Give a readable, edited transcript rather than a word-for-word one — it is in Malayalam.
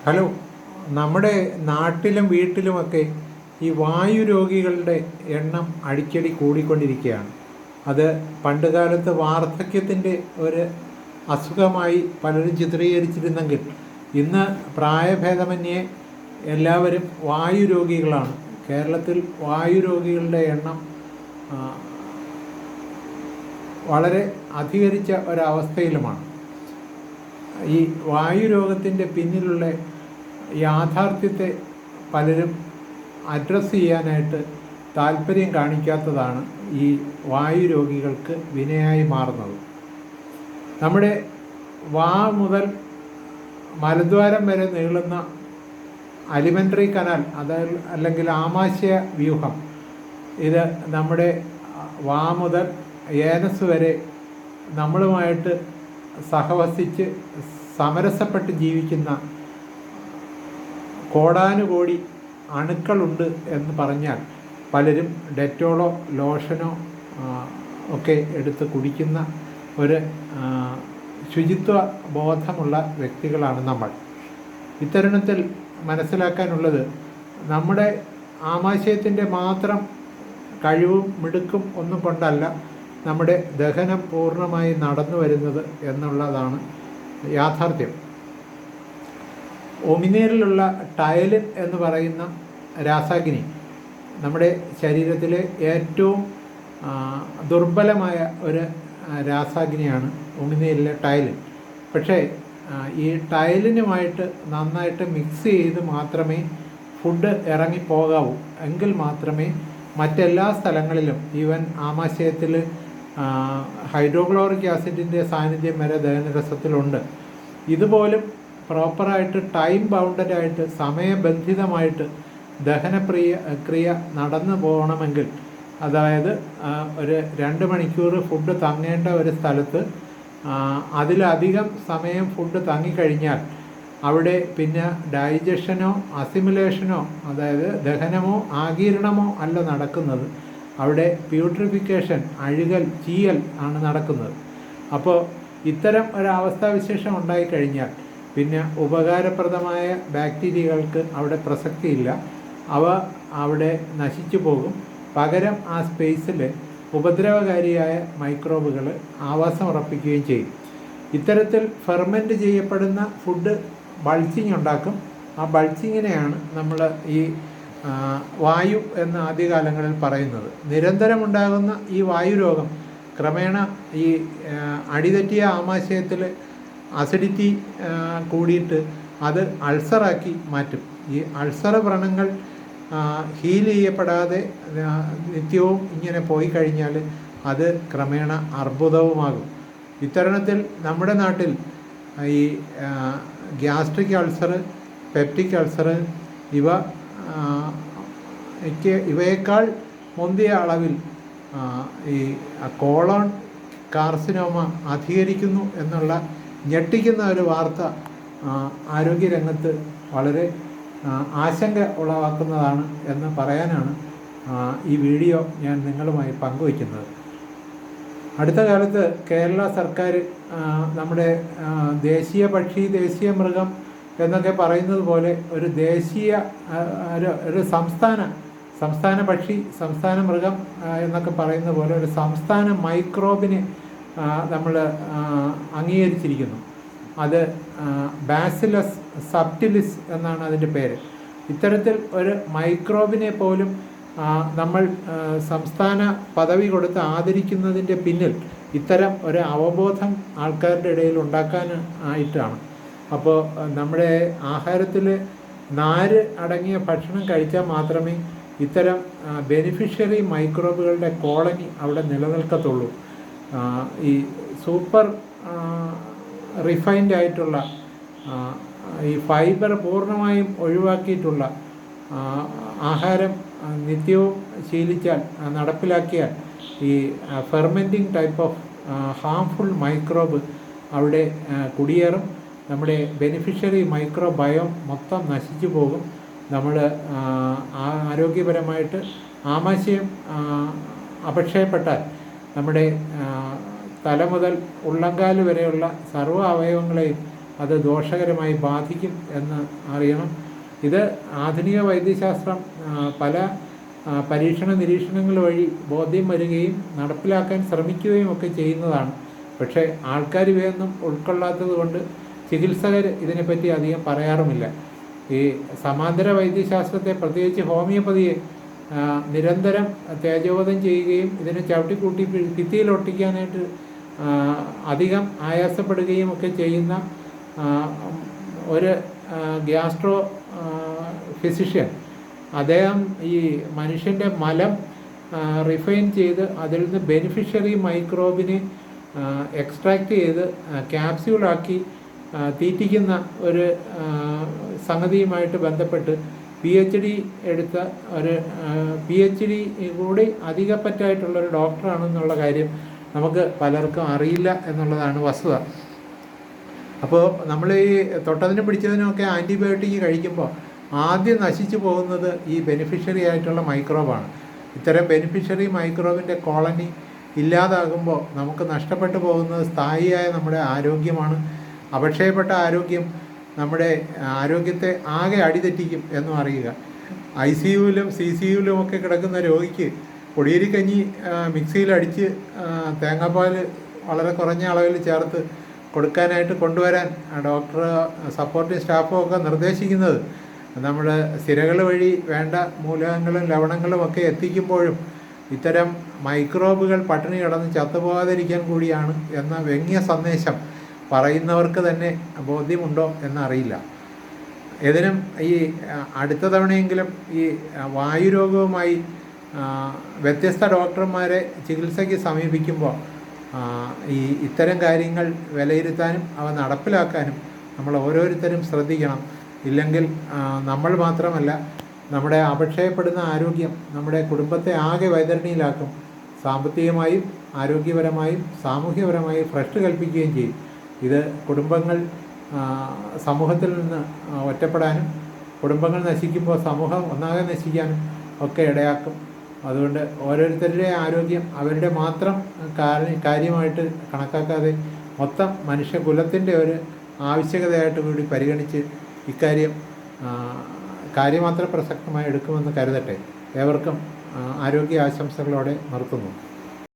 ഹലോ. നമ്മുടെ നാട്ടിലും വീട്ടിലുമൊക്കെ ഈ വായു രോഗികളുടെ എണ്ണം അടിക്കടി കൂടിക്കൊണ്ടിരിക്കുകയാണ്. അത് പണ്ടുകാലത്ത് വാർദ്ധക്യത്തിൻ്റെ ഒരു അസുഖമായി പലരും ചിത്രീകരിച്ചിരുന്നെങ്കിൽ ഇന്ന് പ്രായഭേദമന്യേ എല്ലാവരും വായു രോഗികളാണ്. കേരളത്തിൽ വായു രോഗികളുടെ എണ്ണം വളരെ അധികരിച്ച ഒരവസ്ഥയിലുമാണ്. ഈ വായു രോഗത്തിൻ്റെ പിന്നിലുള്ള യാഥാർത്ഥ്യത്തെ പലരും അഡ്രസ്സ് ചെയ്യാനായിട്ട് താല്പര്യം കാണിക്കാത്തതാണ് ഈ വായു രോഗികൾക്ക് വിനയായി മാറുന്നത്. നമ്മുടെ വാ മുതൽ മലദ്വാരം വരെ നീളുന്ന അലിമെൻ്ററി കനാൽ, അല്ലെങ്കിൽ ആമാശയ വ്യൂഹം, ഇത് നമ്മുടെ വാ മുതൽ ഏനസ് വരെ നമ്മളുമായിട്ട് സഹവസിച്ച് സമരസപ്പെട്ട് ജീവിക്കുന്ന കോടാനുകോടി അണുക്കളുണ്ട് എന്ന് പറഞ്ഞാൽ പലരും ഡെറ്റോളോ ലോഷനോ ഒക്കെ എടുത്ത് കുടിക്കുന്ന ഒരു ശുചിത്വ ബോധമുള്ള വ്യക്തികളാണ് നമ്മൾ. ഇത്തരുണത്തിൽ മനസ്സിലാക്കാനുള്ളത്, നമ്മുടെ ആമാശയത്തിൻ്റെ മാത്രം കഴിവും മിടുക്കും ഒന്നും കൊണ്ടല്ല നമ്മുടെ ദഹനം പൂർണ്ണമായി നടന്നു വരുന്നത് എന്നുള്ളതാണ് യാഥാർത്ഥ്യം. ഒമിനീറിലുള്ള ടയലിൻ എന്ന് പറയുന്ന രാസാഗ്നി നമ്മുടെ ശരീരത്തിലെ ഏറ്റവും ദുർബലമായ ഒരു രാസാഗ്നിയാണ് ഒമിനീറിലെ ടയലിൻ. പക്ഷേ ഈ ടയലിനുമായിട്ട് നന്നായിട്ട് മിക്സ് ചെയ്ത് മാത്രമേ ഫുഡ് ഇറങ്ങിപ്പോകാവൂ. എങ്കിൽ മാത്രമേ മറ്റെല്ലാ സ്ഥലങ്ങളിലും, ഈവൻ ആമാശയത്തിൽ ഹൈഡ്രോക്ലോറിക് ആസിഡിൻ്റെ സാന്നിധ്യം വരെ ദഹനരസത്തിലുണ്ട്. ഇതുപോലും പ്രോപ്പറായിട്ട് ടൈം ബൗണ്ടഡായിട്ട് സമയബന്ധിതമായിട്ട് ക്രിയ നടന്നു പോകണമെങ്കിൽ, അതായത് ഒരു 2 മണിക്കൂർ ഫുഡ് തങ്ങേണ്ട ഒരു സ്ഥലത്ത് അതിലധികം സമയം ഫുഡ് തങ്ങിക്കഴിഞ്ഞാൽ അവിടെ പിന്നെ ഡൈജഷനോ അസിമുലേഷനോ, അതായത് ദഹനമോ ആഗീരണമോ അല്ല നടക്കുന്നത്. അവിടെ പ്യൂട്രിഫിക്കേഷൻ, അഴുകൽ, ചീയൽ ആണ് നടക്കുന്നത്. അപ്പോൾ ഇത്തരം ഒരവസ്ഥാവിശേഷം ഉണ്ടായിക്കഴിഞ്ഞാൽ പിന്നെ ഉപകാരപ്രദമായ ബാക്ടീരിയകൾക്ക് അവിടെ പ്രസക്തിയില്ല. അവ അവിടെ നശിച്ചു പോകും. പകരം ആ സ്പേസിൽ ഉപദ്രവകാരിയായ മൈക്രോബുകൾ ആവാസം ഉറപ്പിക്കുകയും ചെയ്യും. ഇത്തരത്തിൽ ഫെർമെൻറ്റ് ചെയ്യപ്പെടുന്ന ഫുഡ് ബൾജിങ് ഉണ്ടാക്കും. ആ ബൾജിങ്ങിനെയാണ് നമ്മൾ ഈ വായു എന്ന ആദ്യകാലങ്ങളിൽ പറയുന്നത്. നിരന്തരമുണ്ടാകുന്ന ഈ വായു രോഗം ക്രമേണ ഈ അടിതെറ്റിയ ആമാശയത്തിൽ അസിഡിറ്റി കൂടിയിട്ട് അത് അൾസറാക്കി മാറ്റും. ഈ അൾസർ വ്രണങ്ങൾ ഹീൽ ചെയ്യപ്പെടാതെ നിത്യവും ഇങ്ങനെ പോയി കഴിഞ്ഞാൽ അത് ക്രമേണ അർബുദവുമാകും. ഇത്തരുണത്തിൽ നമ്മുടെ നാട്ടിൽ ഈ ഗ്യാസ്ട്രിക് അൾസർ, പെപ്റ്റിക് അൾസർ ഇവയേക്കാൾ മുന്തിയ അളവിൽ ഈ കോളോൺ കാർസിനോമ അധികരിക്കുന്നു എന്നുള്ള ഞെട്ടിക്കുന്ന ഒരു വാർത്ത ആരോഗ്യരംഗത്ത് വളരെ ആശങ്ക ഉളവാക്കുന്നതാണ് എന്ന് പറയാനാണ് ഈ വീഡിയോ ഞാൻ നിങ്ങളുമായി പങ്കുവയ്ക്കുന്നത്. അടുത്ത കാലത്ത് കേരള സർക്കാർ നമ്മുടെ ദേശീയ പക്ഷി, ദേശീയ മൃഗം എന്നൊക്കെ പറയുന്നത് പോലെ ഒരു ദേശീയ ഒരു സംസ്ഥാന പക്ഷി, സംസ്ഥാന മൃഗം എന്നൊക്കെ പറയുന്ന പോലെ ഒരു സംസ്ഥാന മൈക്രോബിനെ നമ്മൾ അംഗീകരിച്ചിരിക്കുന്നു. അത് ബാസിലസ് സബ്റ്റിലിസ് എന്നാണ് അതിൻ്റെ പേര്. ഇത്തരത്തിൽ ഒരു മൈക്രോബിനെ പോലും നമ്മൾ സംസ്ഥാന പദവി കൊടുത്ത് ആദരിക്കുന്നതിൻ്റെ പിന്നിൽ ഇത്തരം ഒരു അവബോധം ആൾക്കാരുടെ ഇടയിൽ ഉണ്ടാക്കാൻ ആയിട്ടാണ്. അപ്പോൾ നമ്മുടെ ആഹാരത്തിൽ നാര് അടങ്ങിയ ഭക്ഷണം കഴിച്ചാൽ മാത്രമേ ഇത്തരം ബെനിഫിഷ്യറി മൈക്രോബുകളുടെ കോളനി അവിടെ നിലനിൽക്കത്തുള്ളൂ. ഈ സൂപ്പർ റിഫൈൻഡ് ആയിട്ടുള്ള ഈ ഫൈബർ പൂർണ്ണമായും ഒഴിവാക്കിയിട്ടുള്ള ആഹാരം നിത്യവും ശീലിച്ചാൽ, നടപ്പിലാക്കിയാൽ ഈ ഫെർമെൻറ്റിംഗ് ടൈപ്പ് ഓഫ് ഹാംഫുൾ മൈക്രോബ് അവിടെ കുടിയേറും. നമ്മുടെ ബെനിഫിഷ്യറി മൈക്രോബയോം മൊത്തം നശിച്ചു പോകും. നമ്മൾ ആരോഗ്യപരമായിട്ട് ആമാശയം അപക്ഷയപ്പെട്ടാൽ നമ്മുടെ തല മുതൽ ഉള്ളങ്കാല് വരെയുള്ള സർവ്വ അവയവങ്ങളെയും അത് ദോഷകരമായി ബാധിക്കും എന്ന് അറിയണം. ഇത് ആധുനിക വൈദ്യശാസ്ത്രം പല പരീക്ഷണ നിരീക്ഷണങ്ങൾ വഴി ബോധ്യം വരികയും നടപ്പിലാക്കാൻ ശ്രമിക്കുകയും ഒക്കെ ചെയ്യുന്നതാണ്. പക്ഷേ ആൾക്കാർ ഇവയൊന്നും ഉൾക്കൊള്ളാത്തത് കൊണ്ട് ചികിത്സകർ ഇതിനെപ്പറ്റി അധികം പറയാറുമില്ല. ഈ സമാന്തര വൈദ്യശാസ്ത്രത്തെ, പ്രത്യേകിച്ച് ഹോമിയോപ്പതിയെ നിരന്തരം തേജോവധം ചെയ്യുകയും ഇതിനെ ചവിട്ടിക്കൂട്ടി ഭിത്തിയിലൊട്ടിക്കാനായിട്ട് അധികം ആയാസപ്പെടുകയും ഒക്കെ ചെയ്യുന്ന ഒരു ഗ്യാസ്ട്രോ ഫിസിഷ്യൻ, അദ്ദേഹം ഈ മനുഷ്യൻ്റെ മലം റിഫൈൻ ചെയ്ത് അതിൽ നിന്ന് ബെനിഫിഷ്യറി മൈക്രോബിനെ എക്സ്ട്രാക്റ്റ് ചെയ്ത് ക്യാപ്സ്യൂളാക്കി തീറ്റിക്കുന്ന ഒരു സംഗതിയുമായിട്ട് ബന്ധപ്പെട്ട് PhD എടുത്ത ഒരു PhD കൂടി അധികപ്പറ്റായിട്ടുള്ളൊരു ഡോക്ടറാണെന്നുള്ള കാര്യം നമുക്ക് പലർക്കും അറിയില്ല എന്നുള്ളതാണ് വസ്തുത. അപ്പോൾ നമ്മൾ ഈ തൊട്ടതിനും പിടിച്ചതിനുമൊക്കെ ആൻറ്റിബയോട്ടിക് കഴിക്കുമ്പോൾ ആദ്യം നശിച്ചു പോകുന്നത് ഈ ബെനിഫിഷ്യറി ആയിട്ടുള്ള മൈക്രോബാണ്. ഇത്തരം ബെനിഫിഷ്യറി മൈക്രോബിൻ്റെ കോളനി ഇല്ലാതാകുമ്പോൾ നമുക്ക് നഷ്ടപ്പെട്ടു പോകുന്നത് സ്ഥായിയായ നമ്മുടെ ആരോഗ്യമാണ്. അപക്ഷയപ്പെട്ട ആരോഗ്യം നമ്മുടെ ആരോഗ്യത്തെ ആകെ അടിതെറ്റിക്കും എന്നും അറിയുക. ICUവിലും CCUവിലും ഒക്കെ കിടക്കുന്ന രോഗിക്ക് പൊടിയരിക്കഞ്ഞി മിക്സിയിലടിച്ച് തേങ്ങാപ്പാൽ വളരെ കുറഞ്ഞ അളവിൽ ചേർത്ത് കൊടുക്കാനായിട്ട് കൊണ്ടുവരാൻ ഡോക്ടർ സപ്പോർട്ടിംഗ് സ്റ്റാഫും ഒക്കെ നിർദ്ദേശിക്കുന്നത് നമ്മുടെ സിരകൾ വഴി വേണ്ട മൂലകങ്ങളും ലവണങ്ങളും ഒക്കെ എത്തിക്കുമ്പോഴും ഇത്തരം മൈക്രോബുകൾ പട്ടിണി കിടന്ന് ചത്തുപോകാതിരിക്കാൻ കൂടിയാണ് എന്ന വ്യംഗ്യ സന്ദേശം പറയുന്നവർക്ക് തന്നെ ബോധ്യമുണ്ടോ എന്നറിയില്ല. ഇതിനും ഈ അടുത്ത തവണയെങ്കിലും ഈ വായുരോഗവുമായി വ്യത്യസ്ത ഡോക്ടർമാരെ ചികിത്സയ്ക്ക് സമീപിക്കുമ്പോൾ ഇത്തരം കാര്യങ്ങൾ വിലയിരുത്താനും അവ നടപ്പിലാക്കാനും നമ്മൾ ഓരോരുത്തരും ശ്രദ്ധിക്കണം. ഇല്ലെങ്കിൽ നമ്മൾ മാത്രമല്ല, നമ്മുടെ അപക്ഷയപ്പെടുന്ന ആരോഗ്യം നമ്മുടെ കുടുംബത്തെ ആകെ വൈതരണിയിലാക്കും. സാമ്പത്തികമായും ആരോഗ്യപരമായും സാമൂഹ്യപരമായും ഭ്രഷ്ട് കൽപ്പിക്കുകയും ചെയ്യും. ഇത് കുടുംബങ്ങൾ സമൂഹത്തിൽ നിന്ന് ഒറ്റപ്പെടാനും കുടുംബങ്ങൾ നശിക്കുമ്പോൾ സമൂഹം ഒന്നാകെ നശിക്കാനും ഒക്കെ ഇടയാക്കും. അതുകൊണ്ട് ഓരോരുത്തരുടെ ആരോഗ്യം അവരുടെ മാത്രം കാര്യമായിട്ട് കണക്കാക്കാതെ മൊത്തം മനുഷ്യകുലത്തിൻ്റെ ഒരു ആവശ്യകതയായിട്ട് കൂടി പരിഗണിച്ച് ഇക്കാര്യം കാര്യമാത്ര പ്രസക്തമായി എടുക്കുമെന്ന് കരുതട്ടെ. ഏവർക്കും ആരോഗ്യ ആശംസകളോടെ നിർത്തുന്നു.